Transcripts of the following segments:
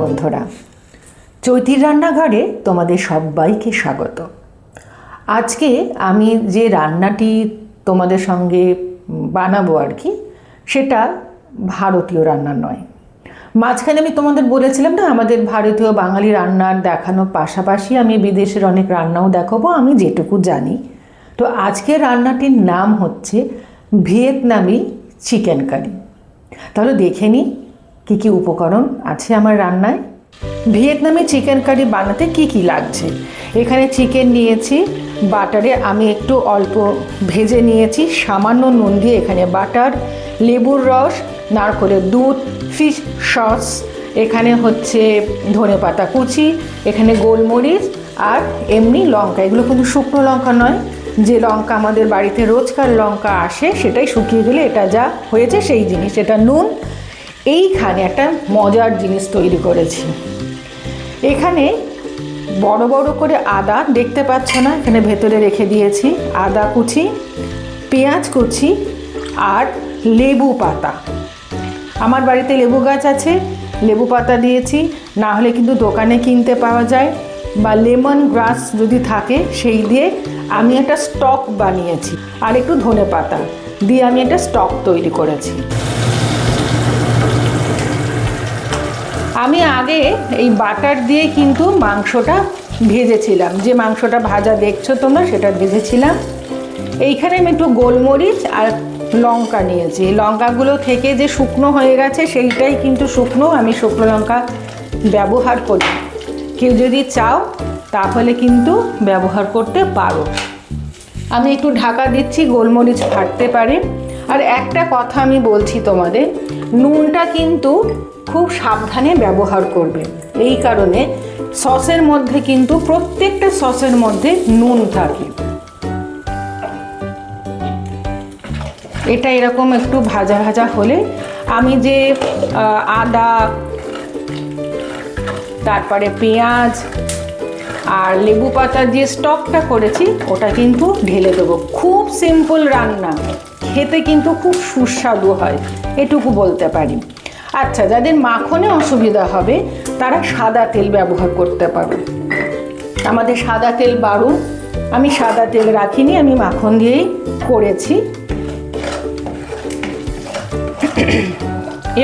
বন্ধুরা, চৈতির রান্নাঘরে তোমাদের সবাইকে স্বাগত। আজকে আমি যে রান্নাটি তোমাদের সঙ্গে বানাবো আর কি, সেটা ভারতীয় রান্না নয়। মাঝখানে আমি তোমাদের বলেছিলাম না, আমাদের ভারতীয় বাঙালি রান্নার দেখানোর পাশাপাশি আমি বিদেশের অনেক রান্নাও দেখাবো আমি যেটুকু জানি। তো আজকের রান্নাটির নাম হচ্ছে ভিয়েতনামি চিকেন কারি। তাহলে দেখে নিই কী কী উপকরণ আছে আমার রান্নায়। ভিয়েতনামি চিকেন কারি বানাতে কি কি লাগছে। এখানে চিকেন নিয়েছি, বাটারে আমি একটু অল্প ভেজে নিয়েছি, সামান্য নুন দিয়ে এখানে বাটার, লেবুর রস, নারকেলের দুধ, ফিশ সস, এখানে হচ্ছে ধনেপাতা কুচি, এখানে গোলমরিচ আর এমনি লঙ্কা। এগুলো কিন্তু শুকনো লঙ্কা নয়, যে লঙ্কা আমাদের বাড়িতে রোজকার লঙ্কা আসে সেটাই শুকিয়ে গেলে এটা যা হয়েছে সেই জিনিস। এটা নুন। এইখানে একটা মজার জিনিস তৈরি করেছি। এখানে বড় বড় করে আদা, দেখতে পাচ্ছ না, এখানে ভেতরে রেখে দিয়েছি আদা কুচি, পেঁয়াজ কুচি আর লেবু পাতা। আমার বাড়িতে লেবু গাছ আছে, লেবু পাতা দিয়েছি, না হলে কিন্তু দোকানে কিনতে পাওয়া যায়, বা লেমন গ্রাস যদি থাকে সেই দিয়ে আমি একটা স্টক বানিয়েছি। আর একটু ধনেপাতা দিয়ে আমি একটা স্টক তৈরি করেছি। আমি আগে এই বাটার দিয়ে কিন্তু মাংসটা ভেজেছিলাম, যে মাংসটা ভাজা দেখছো তোমরা সেটা ভেজেছিলাম। এইখানে আমি একটু গোলমরিচ আর লঙ্কা নিয়েছি। লঙ্কাগুলো থেকে যে শুকনো হয়ে গেছে সেইটাই কিন্তু শুকনো, আমি শুকনো লঙ্কা ব্যবহার করি। কেউ যদি চাও তাহলে কিন্তু ব্যবহার করতে পারো। আমি একটু ঢাকা দিচ্ছি, গোলমরিচ ফাটতে পারে। আর একটা কথা আমি বলছি তোমাদের, নুনটা কিন্তু খুব সাবধানে ব্যবহার করবে। এই কারণে সসের মধ্যে কিন্তু প্রত্যেকটা সসের মধ্যে নুন থাকে। এটা এরকম একটু ভাজা ভাজা হলে আমি যে আদা, তারপরে পেঁয়াজ আর লেবু পাতা দিয়ে স্টকটা করেছি ওটা কিন্তু ঢেলে দেবো। খুব সিম্পল রান্না, খেতে কিন্তু খুব সুস্বাদু হয়, এটুকু বলতে পারি। আচ্ছা, যাদের মাখনে অসুবিধা হবে তারা সাদা তেল ব্যবহার করতে পারো। আমাদের সাদা তেল বারণ, আমি সাদা তেল রাখিনি, আমি মাখন দিয়েই করেছি।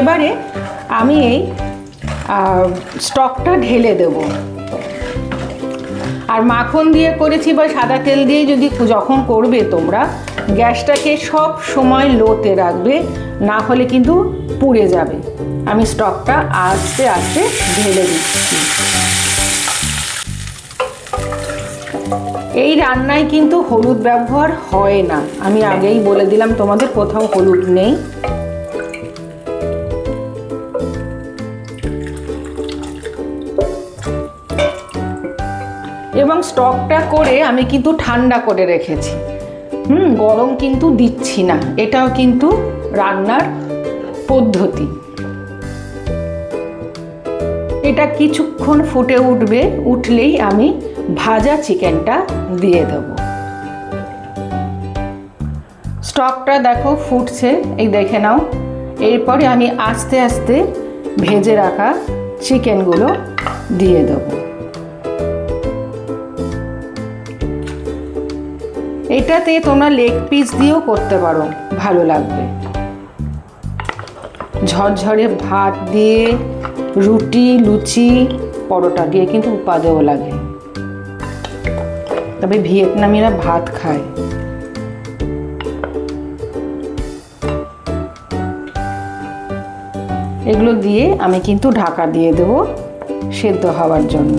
এবারে আমি এই স্টকটা ঢেলে দেব। আর মাখন দিয়ে করেছি বা সাদা তেল দিয়ে যদি যখন করবে তোমরা, গ্যাসটাকে সব সময় লোতে রাখবে, না হলে কিন্তু পুড়ে যাবে। আমি স্টকটা আস্তে আস্তে ঢেলে দিচ্ছি। এই রান্নায় কিন্তু হলুদ ব্যবহার হয় না, আমি আগেই বলে দিলাম তোমাদের, কোথাও হলুদ নেই। এবং স্টকটা করে আমি কিন্তু ঠান্ডা করে রেখেছি, গরম কিন্তু দিচ্ছি না। এটাও কিন্তু রান্নার পদ্ধতি। এটা কিছুক্ষণ ফুটে উঠবে, উঠলেই আমি ভাজা চিকেনটা দিয়ে দেব। স্টকটা দেখো ফুটছে, এই দেখে নাও। এরপরে আমি আস্তে আস্তে ভেজে রাখা চিকেনগুলো দিয়ে দেব। এটাতে তোমরা লেগ পিস দিয়েও করতে পারো, ভালো লাগবে। ঝরঝরে ভাত দিয়ে, রুটি, লুচি, পরোটা দিয়ে কিন্তু উপাদেয় লাগে। তবে ভিয়েতনামিরা ভাত খায়। এগুলো দিয়ে আমি কিন্তু ঢাকা দিয়ে দেবো সেদ্ধ হওয়ার জন্য।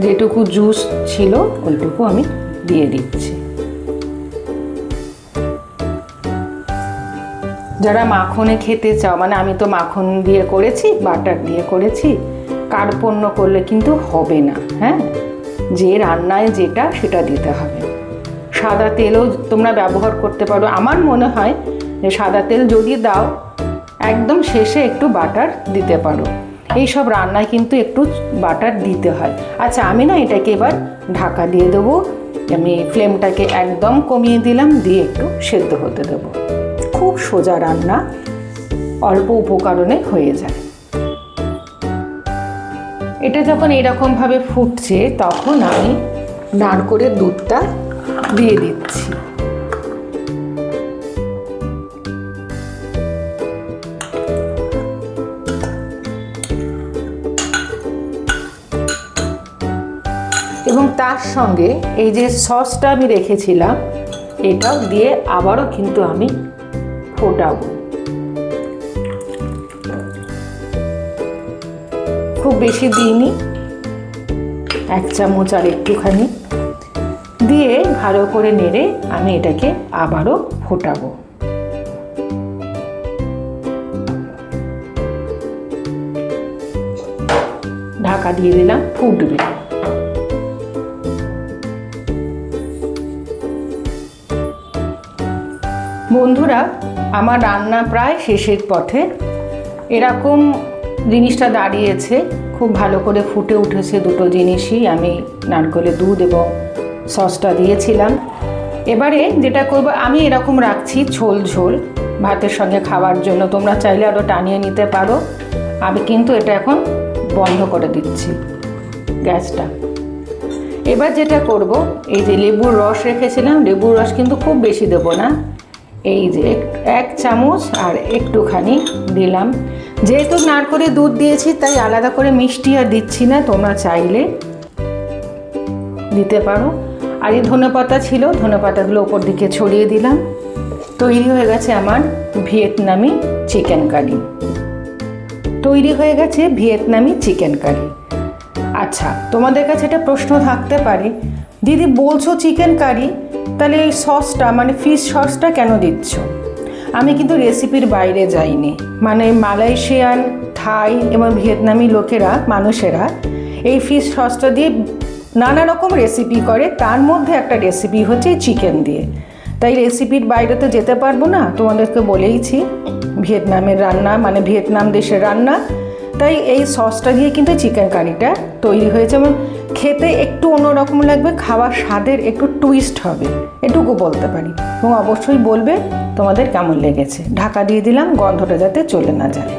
যেটুকু জুস ছিল ওইটুকু আমি দিয়ে দিচ্ছি। যারা মাখনে খেতে চাও, মানে আমি তো মাখন দিয়ে করেছি, বাটার দিয়ে করেছি, কার্পণ্য করলে কিন্তু হবে না। হ্যাঁ, যে রান্নায় যেটা সেটা দিতে হবে। সাদা তেলও তোমরা ব্যবহার করতে পারো। আমার মনে হয় যে সাদা তেল যদি দাও, একদম শেষে একটু বাটার দিতে পারো। এই সব রান্নায় কিন্তু একটু বাটার দিতে হয়। আচ্ছা, আমি না এটাকে এবার ঢাকা দিয়ে দেবো। আমি ফ্লেমটাকে একদম কমিয়ে দিলাম, দিয়ে একটু সেদ্ধ হতে দেবো। খুব সোজা রান্না, অল্প উপকরণে হয়ে যায়। এটা যখন এরকমভাবে ফুটছে তখন আমি নারকেলের দুধটা দিয়ে দিচ্ছি। এবং তার সঙ্গে এই যে সসটা আমি রেখেছিলাম এটাও দিয়ে আবারও কিন্তু আমি ফোটাবো। খুব বেশি দিইনি, 1 চামচ আর একটুখানি দিয়ে ভালো করে নেড়ে আমি এটাকে আবারও ফোটাবো। ঢাকা দিয়ে দিলাম, ফুটবে। বন্ধুরা, আমার রান্না প্রায় শেষের পথে। এরকম জিনিসটা দাঁড়িয়েছে, খুব ভালো করে ফুটে উঠেছে দুটো জিনিসই। আমি নারকেলের দুধ এবং সসটা দিয়েছিলাম। এবারে যেটা করব, আমি এরকম রাখছি ঝোল ঝোল ভাতের সঙ্গে খাওয়ার জন্য। তোমরা চাইলে আরও টানিয়ে নিতে পারো। আমি কিন্তু এটা এখন বন্ধ করে দিচ্ছি গ্যাসটা। এবার যেটা করব, এই যে লেবুর রস রেখেছিলাম, লেবুর রস কিন্তু খুব বেশি দেবো না, এই যে 1 চামচ আর একটুখানি দিলাম। যেহেতু নারকেলের দুধ দিয়েছি তাই আলাদা করে মিষ্টি আর দিচ্ছি না, তোমরা চাইলে দিতে পারো। আর এই ধনেপাতা ছিল, ধনেপাতাগুলো ওপর দিকে ছড়িয়ে দিলাম। তৈরি হয়ে গেছে আমার ভিয়েতনামি চিকেন কারি। তৈরি হয়ে গেছে ভিয়েতনামি চিকেন কারি। আচ্ছা, তোমাদের কাছে একটা প্রশ্ন থাকতে পারে, দিদি বলছো চিকেন কারি, তাহলে এই সসটা মানে ফিশ সসটা কেন দিচ্ছ? আমি কিন্তু রেসিপির বাইরে যাইনি। মানে মালয়েশিয়ান, থাই এবং ভিয়েতনামি মানুষেরা এই ফিশ সসটা দিয়ে নানা রকম রেসিপি করে, তার মধ্যে একটা রেসিপি হচ্ছে চিকেন দিয়ে। তাই রেসিপির বাইরে তো যেতে পারবো না, তোমাদেরকে বলেইছি ভিয়েতনামের রান্না মানে ভিয়েতনাম দেশের রান্না। তাই এই সসটা দিয়ে কিন্তু চিকেন কারিটা তৈরি হয়েছে এবং খেতে একটু অন্যরকম লাগবে, খাওয়ার স্বাদের একটু টুইস্ট হবে, এটুকু বলতে পারি। এবং অবশ্যই বলবে তোমাদের কেমন লেগেছে। ঢাকা দিয়ে দিলাম গন্ধটা যাতে চলে না যায়।